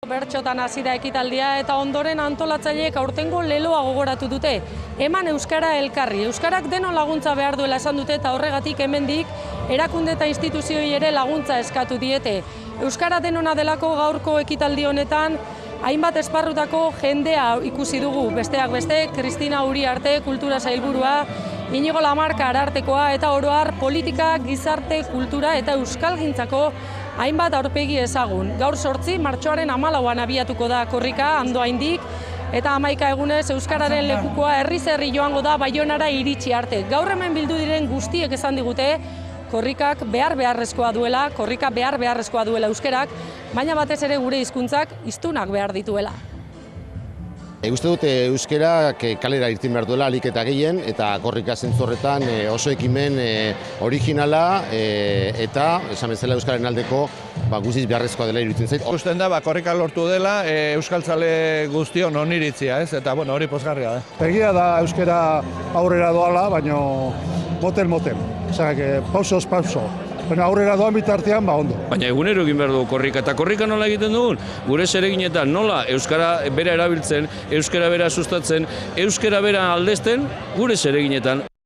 Bertxotan hasi da ekitaldia eta ondoren antolatzaileek aurtengo leloa gogoratu dute. Eman euskara elkarri. Euskarak denon laguntza behar duela esan dute eta horregatik hemendik erakunde eta instituzioi ere laguntza eskatu diete. Euskara denona delako gaurko ekitaldi honetan hainbat esparrutako jendea ikusi dugu. Besteak beste, Kristina Uriarte, kultura sailburua, Inigo Lamarca arartekoa eta oro har politika, gizarte, kultura eta euskalgintzako hainbat aurpegi ezagun. Gaur 8, martxoaren 14an abiatuko da korrika, Andoaindik, eta 11 egunez euskararen lekukoa herriz herri joango da Baionara iritsi arte. Gaur hemen bildu diren guztiek esan digute korrikak behar-beharrezkoa duela euskerak, baina batez ere gure hizkuntzak hiztunak behar dituela. Uste dut euskerak kalera irten behar duela alik eta gehien, eta korrika zentzorretan oso ekimen originala eta esan bezala euskaren aldeko guztiz beharrezkoa dela iruditzen zait. Ikusten da korrika lortu dela euskaltzale guztion oniritzia, ez? Eta hori pozgarria da. Egia da euskera aurrera doala, baina motel. Osea, pausoz pauso. Baina aurrera doan bitartean, ondo. Baina egunero egin behar dugu korrika, eta korrika nola egiten dugun? Gure zereginetan nola euskara bera erabiltzen, euskara bera sustatzen, euskara bera aldezten, gure zereginetan.